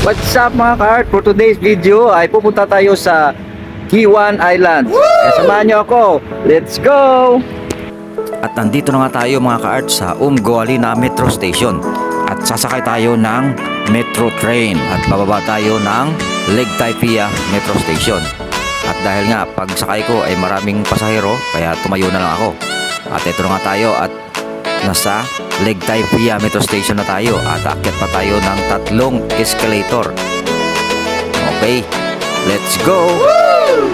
What's up mga ka-art? For today's video ay pupunta tayo sa Gewan Island. Samahan nyo ako. Let's go! At nandito na nga tayo mga ka-art sa Godbless Metro Station. At sasakay tayo ng metro train at bababa tayo ng ArTmAkEr Metro Station. At dahil nga pagsakay ko ay maraming pasahero, kaya tumayo na lang ako. At ito na nga tayo at nasa ArTmAkEr Metro Station na tayo at aakyat pa tayo ng 3 escalator. Okay, let's go! Woo!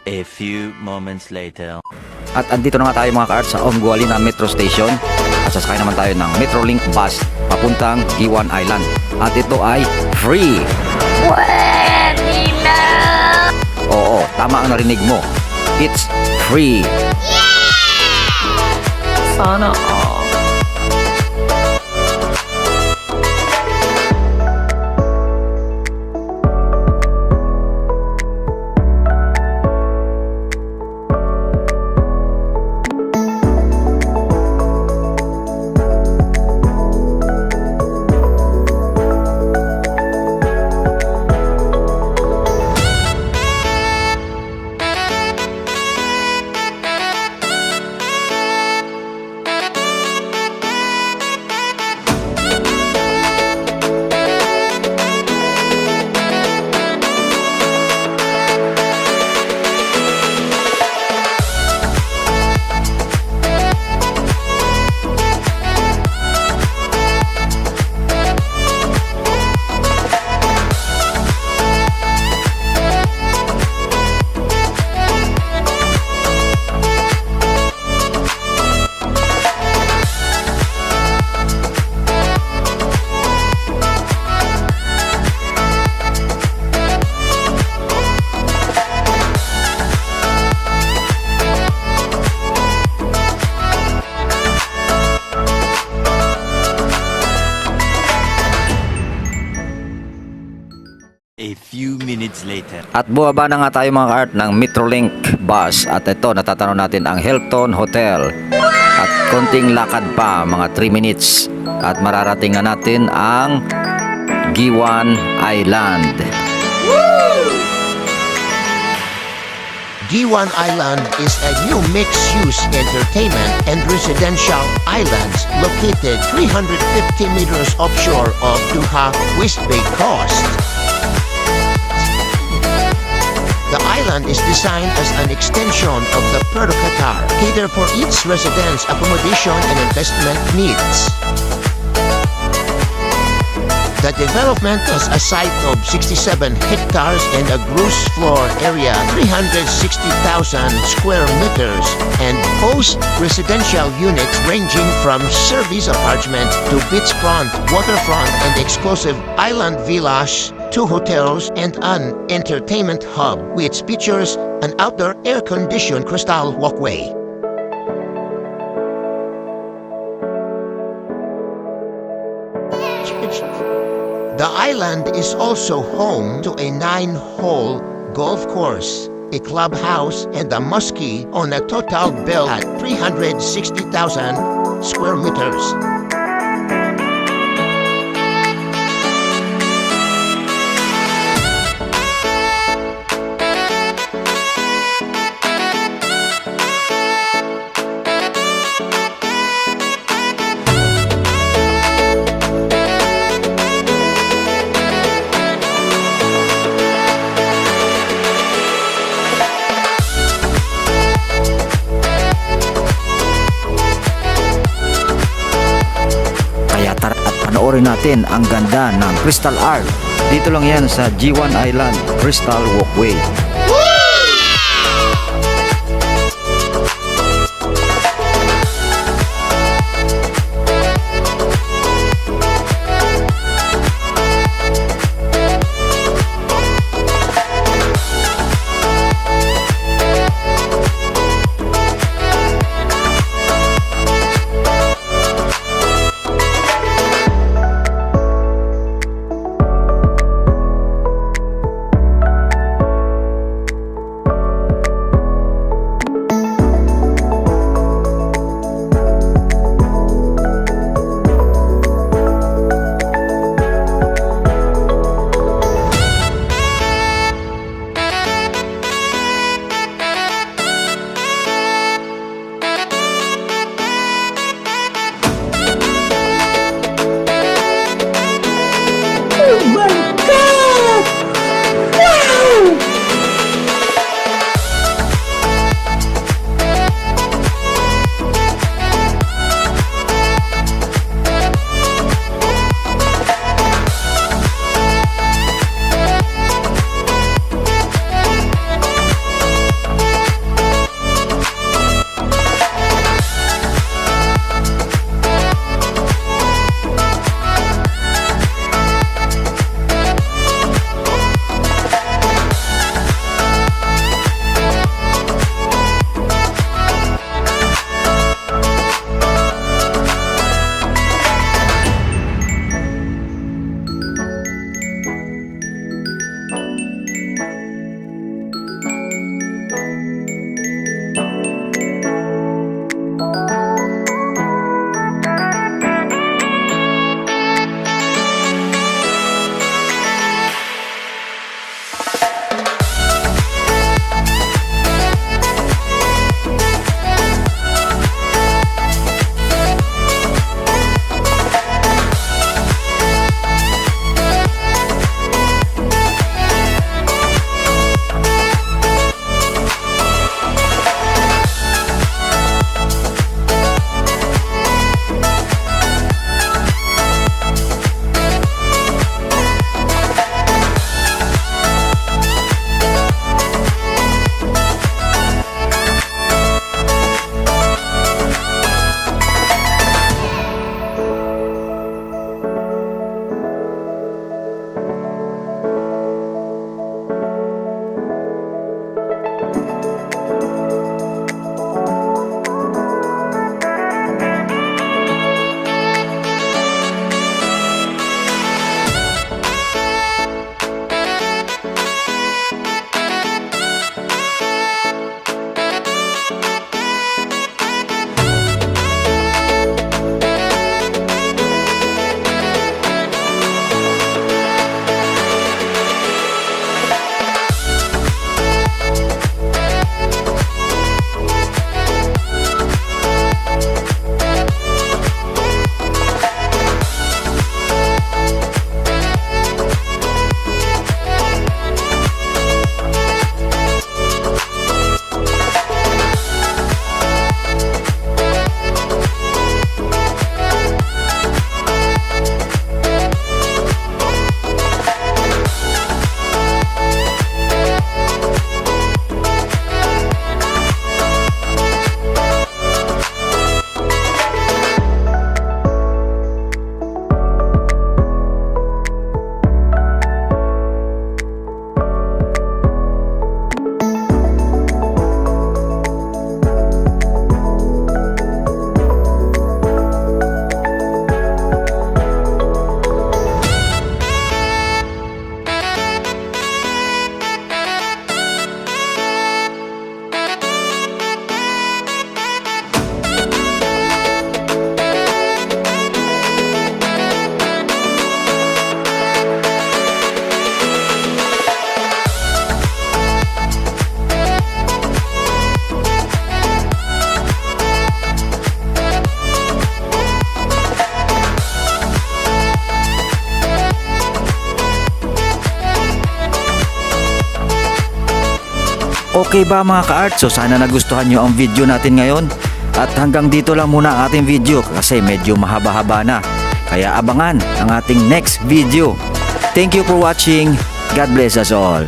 A few moments later. At andito na nga tayo mga ka-art sa Godbless Metro Station. At sasakay naman tayo ng Metrolink bus papuntang Gewan Island. At ito ay free. Pwede na! Oo, tama ang narinig mo. It's free. Sana all. A few minutes later. At buwaba na nga tayo mga ka-art ng Metrolink bus. At ito, natatanaw natin ang Hilton Hotel. At konting lakad pa, mga 3 minutes. At mararating na natin ang Gewan Island. Gewan Island is a new mixed-use entertainment and residential island located 350 meters offshore of Doha, West Bay Coast. The island is designed as an extension of the Puerto Qatar, cater for its residents' accommodation and investment needs. The development has a site of 67 hectares and a gross floor area 360,000 square meters and hosts residential units ranging from service apartment to beachfront, waterfront and exclusive island villas to hotels and an entertainment hub which features an outdoor air-conditioned crystal walkway. The island is also home to a 9-hole golf course, a clubhouse, and a mosque on a total built at 360,000 square meters. Panoorin natin ang ganda ng crystal art. Dito lang yan sa Gewan Island Crystal Walkway. Okay ba mga ka-art? So sana nagustuhan nyo ang video natin ngayon. At hanggang dito lang muna ang ating video kasi medyo mahaba-haba na. Kaya abangan ang ating next video. Thank you for watching. God bless us all.